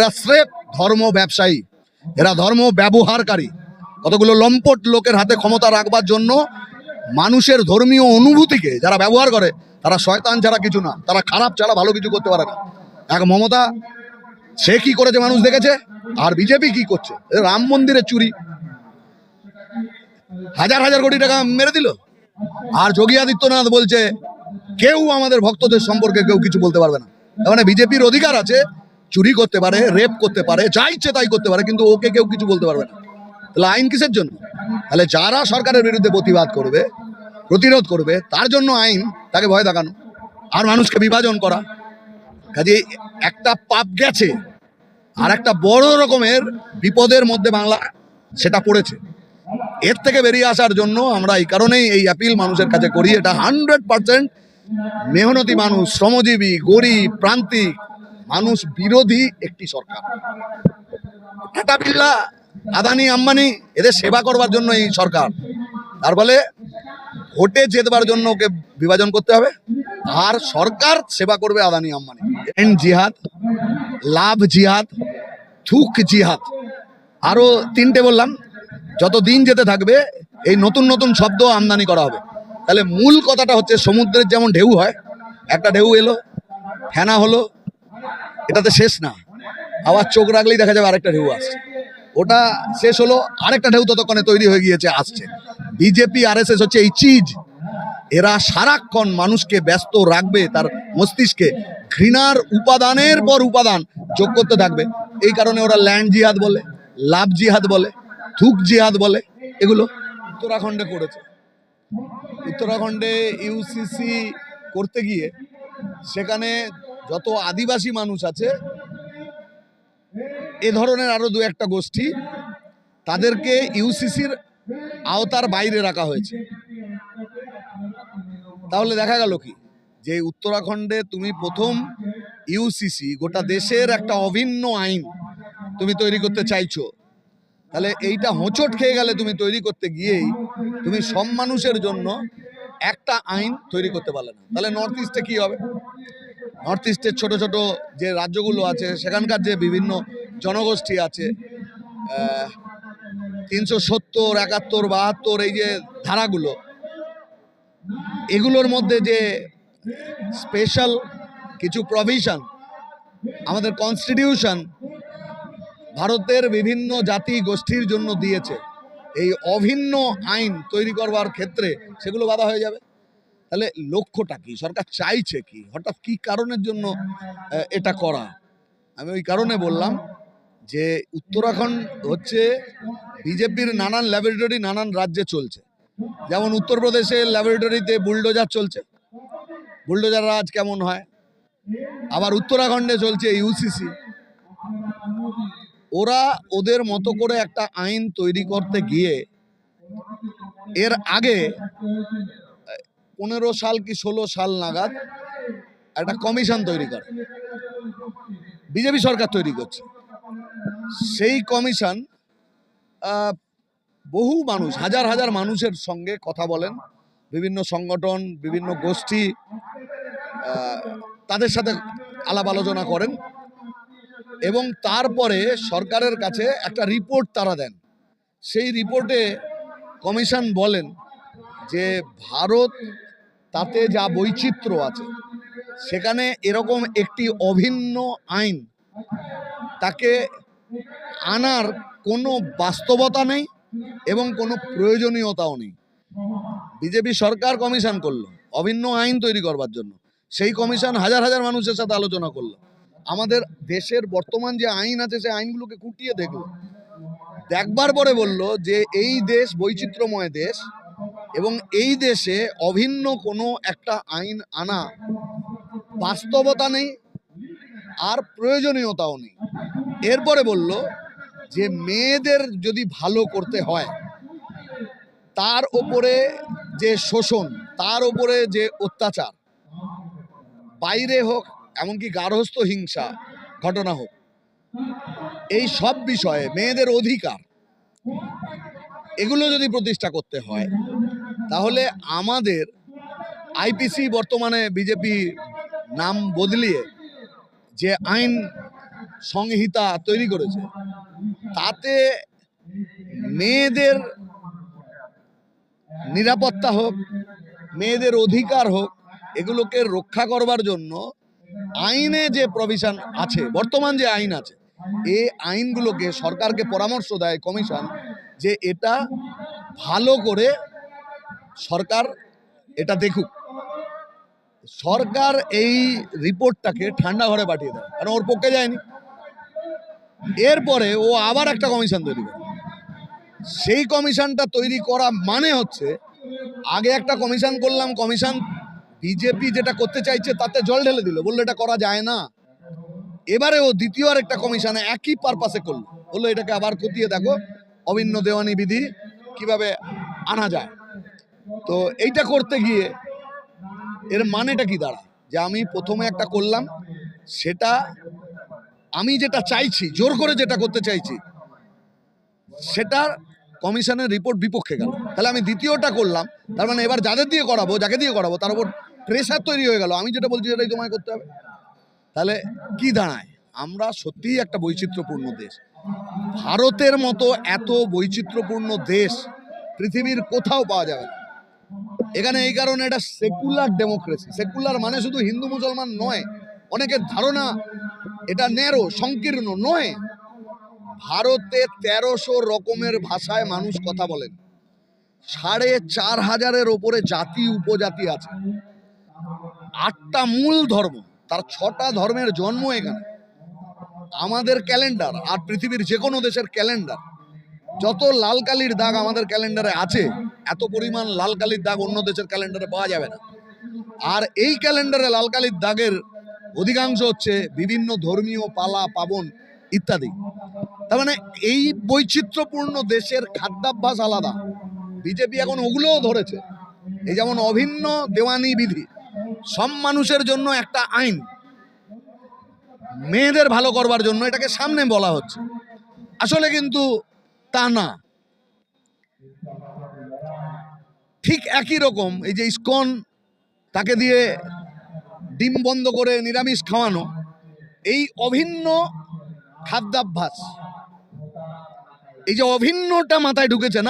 এরা স্রেফ ধর্ম ব্যবসায়ী, এরা ধর্ম ব্যবহারকারী। কতগুলো লম্পট লোকের হাতে ক্ষমতা রাখবার জন্য মানুষের ধর্মীয় অনুভূতিকে যারা ব্যবহার করে তারা শয়তান ছাড়া কিছু না, তারা খারাপ ছাড়া ভালো কিছু করতে পারে না। এক মমতা, সে কি করেছে মানুষ দেখেছে, আর বিজেপি কি করছে। রাম মন্দিরের চুরি, হাজার হাজার কোটি টাকা মেরে দিল। আর যোগী আদিত্যনাথ বলছে কেউ আমাদের ভক্তদের সম্পর্কে কেউ কিছু বলতে পারবে না। তার মানে বিজেপির অধিকার আছে, চুরি করতে পারে, রেপ করতে পারে, যা ইচ্ছে তাই করতে পারে, কিন্তু ওকে কেউ কিছু বলতে পারবে না। তাহলে আইন কিসের জন্য? তাহলে যারা সরকারের বিরুদ্ধে প্রতিবাদ করবে, প্রতিরোধ করবে, তার জন্য আইন, তাকে ভয় দেখানো আর মানুষকে বিভাজন করা। কাজে একটা পাপ গেছে, আর একটা বড় রকমের বিপদের মধ্যে বাংলা সেটা পড়েছে। এর থেকে বেরিয়ে আসার জন্য আমরা এই কারণেই এই অ্যাপিল মানুষের কাছে করি। এটা 100% মেহনতি মানুষ, শ্রমজীবী, গরিব, প্রান্তিক মানুষ বিরোধী একটি সরকার। টাটা, বিড়লা, আদানি, আম্বানি এদের সেবা করবার জন্য এই সরকার। তার ফলে ভোটে জেতবার জন্য ওকে বিভাজন করতে হবে, আর সরকার সেবা করবে আদানি আম্বানি। এন্ড জিহাদ, লাভ জিহাদ, থুক জিহাদ, আরো তিনটে বললাম। যত দিন যেতে থাকবে এই নতুন নতুন শব্দ আমদানি করা হবে। তাহলে মূল কথাটা হচ্ছে, সমুদ্রের যেমন ঢেউ হয়, একটা ঢেউ এলো, ফেনা হলো, এটাতে শেষ না, আবার চোখ রাখলেই দেখা যাবে আরেকটা ঢেউ আসছে। ওটা শেষ হলো, আরেকটা ঢেউ ততক্ষণে তৈরি হয়ে গিয়েছে, আসছে। বিজেপি আরএসএস হচ্ছে এই চিজ, এরা সারাক্ষণ মানুষকে ব্যস্ত রাখবে, তার মস্তিষ্কে ঘৃণার উপাদানের পর উপাদান যোগ করতে থাকবে। এই কারণে ওরা ল্যান্ড জিহাদ বলে, লাভ জিহাদ বলে, থুক জিহাদ বলে। এগুলো উত্তরাখণ্ডে করেছে। উত্তরাখণ্ডে ইউসিসি করতে গিয়ে সেখানে যত আদিবাসী মানুষ আছে, এ ধরনের আরো দু একটা গোষ্ঠী, তাদেরকে ইউসিসির আওতার বাইরে রাখা হয়েছে। তাহলে দেখা গেল কি, যে উত্তরাখণ্ডে তুমি প্রথম ইউসিসি, গোটা দেশের একটা অভিন্ন আইন তুমি তৈরি করতে চাইছো। তাহলে এইটা হোঁচট খেয়ে গেলে তুমি তৈরি করতে গিয়েই তুমি সব মানুষের জন্য একটা আইন তৈরি করতে পারলে না। তাহলে নর্থ ইস্টে কি হবে? নর্থ ইস্টের ছোট ছোট যে রাজ্যগুলো আছে, সেখানকার যে বিভিন্ন জনগোষ্ঠী আছে, 370, 71, 72 এই যে ধারাগুলো, এগুলোর মধ্যে যে স্পেশাল কিছু প্রভিশন আমাদের কনস্টিটিউশন ভারতের বিভিন্ন জাতি গোষ্ঠীর জন্য দিয়েছে, এই অভিন্ন আইন তৈরি করবার ক্ষেত্রে সেগুলো বাধা হয়ে যাবে। তাহলে লক্ষ্যটা কি, সরকার চাইছে কি, হঠাৎ কি কারণের জন্য এটা করা? আমি ওই কারণে বললাম যে উত্তরাখণ্ড হচ্ছে বিজেপির নানান ল্যাবরেটরি নানান রাজ্যে চলছে। যেমন উত্তরপ্রদেশের ল্যাবরেটরিতে বুলডোজার চলছে, বুলডোজার রাজ কেমন হয়। আবার উত্তরাখণ্ডে চলছে ইউসিসি। ওরা ওদের মতো করে একটা আইন তৈরি করতে গিয়ে এর আগে 15 সাল কি 16 সাল নাগাদ একটা কমিশন তৈরি করে, বিজেপি সরকার তৈরি করছে। সেই কমিশন বহু মানুষ, হাজার হাজার মানুষের সঙ্গে কথা বলেন, বিভিন্ন সংগঠন, বিভিন্ন গোষ্ঠী, তাদের সাথে আলাপ আলোচনা করেন, এবং তারপরে সরকারের কাছে একটা রিপোর্ট তারা দেন। সেই রিপোর্টে কমিশন বলেন যে ভারত, তাতে যা বৈচিত্র্য আছে, সেখানে এরকম একটি অভিন্ন আইন তাকে আনার কোনো বাস্তবতা নেই এবং কোনো প্রয়োজনীয়তাও নেই। বিজেপি সরকার কমিশন করলো অভিন্ন আইন তৈরি করবার জন্য। সেই কমিশন হাজার হাজার মানুষের সাথে আলোচনা করলো, আমাদের দেশের বর্তমান যে আইন আছে সেই আইনগুলোকে খুঁটিয়ে দেখলো, দেখবার পরে বলল যে এই দেশ বৈচিত্র্যময় দেশ, এবং এই দেশে অভিন্ন কোনো একটা আইন আনা বাস্তবতা নেই আর প্রয়োজনীয়তাও নেই। এরপরে বলল যে মেয়েদের যদি ভালো করতে হয়, তার ওপরে যে শোষণ, তার ওপরে যে অত্যাচার, বাইরে হোক এমনকি গার্হস্থ্য হিংসা ঘটনা হোক, এই সব বিষয়ে মেয়েদের অধিকার, এগুলো যদি প্রতিষ্ঠা করতে হয়, তাহলে আমাদের আইপিসি, বর্তমানে বিজেপি নাম বদলিয়ে যে আইন সংহিতা তৈরি করেছে, তাতে মেয়েদের নিরাপত্তা হোক, মেয়েদের অধিকার হোক, এগুলোকে রক্ষা করবার জন্য আইনে যে প্রভিশন আছে, বর্তমান যে আইন আছে, এই আইনগুলোকে সরকারকে পরামর্শ দেয় কমিশন যে এটা ভালো করে সরকার এটা দেখুক। সরকার এই রিপোর্টটাকে ঠান্ডা ঘরে পাঠিয়ে দেয়, কারণ ওর পক্ষে যায়নি। এরপরে ও আবার একটা কমিশন তৈরি করে। সেই কমিশনটা তৈরি করা মানে হচ্ছে, আগে একটা কমিশন করলাম, কমিশন বিজেপি যেটা করতে চাইছে তাতে জল ঢেলে দিল, বললো এটা করা যায় না। এবারে ও দ্বিতীয় আর একটা কমিশনে একই পারপাসে করলো, বললো এটাকে আবার খতিয়ে দেখো, অভিন্ন দেওয়ানি বিধি কিভাবে আনা যায়। তো এইটা করতে গিয়ে এর মানেটা কি দাঁড়ায়, যে আমি প্রথমে একটা করলাম, সেটা আমি যেটা চাইছি, জোর করে যেটা করতে চাইছি, সেটার কমিশনের রিপোর্ট বিপক্ষে গেল। তাহলে আমি দ্বিতীয়টা করলাম, তার মানে এবার যাদের দিয়ে করাবো, যাকে দিয়ে করাবো, তার উপর প্রেশার তৈরি হয়ে গেল, আমি যেটা বলছি সেটাই তোমায় করতে হবে। তাহলে কি দাঁড়ায়, আমরা সত্যিই একটা বৈচিত্র্যপূর্ণ দেশ। ভারতের মতো এত বৈচিত্র্যপূর্ণ দেশ পৃথিবীর কোথাও পাওয়া যাবে না। এখানে এই কারণে এটা সেকুলার ডেমোক্রেসি। সেকুলার মানে শুধু হিন্দু মুসলমান নয়, অনেকের ধারণা এটা ন্যারো, সংকীর্ণ নয়। ভারতে 1300 রকমের ভাষায় মানুষ কথা বলেন, 4500-এর ওপরে জাতি উপজাতি আছে, 8টা মূল ধর্ম, তার 6টা ধর্মের জন্ম এখানে। আমাদের ক্যালেন্ডার আর পৃথিবীর যে কোনো দেশের ক্যালেন্ডার, যত লাল কালির দাগ আমাদের ক্যালেন্ডারে আছে, এত পরিমাণ লাল কালির দাগ অন্য দেশের ক্যালেন্ডারে পাওয়া যাবে না। আর এই ক্যালেন্ডারে লাল কালির দাগের অধিকাংশ হচ্ছে বিভিন্ন ধর্মীয় পালা পাবন ইত্যাদি। তার মানে এই বৈচিত্র্যপূর্ণ দেশের খাদ্যাভ্যাস আলাদা। বিজেপি এখন ওগুলোও ধরেছে। এই যেমন অভিন্ন দেওয়ানি বিধি, সব মানুষের জন্য একটা আইন, মেয়েদের ভালো করবার জন্য এটাকে সামনে বলা হচ্ছে, আসলে কিন্তু তা না। ঠিক একই রকম এই যে ইসকন, তাকে দিয়ে ডিম বন্ধ করে নিরামিষ খাওয়ানো, এই অভিন্ন খাদ্যাভ্যাস, এই যে অভিন্নটা মাথায় ঢুকেছে না,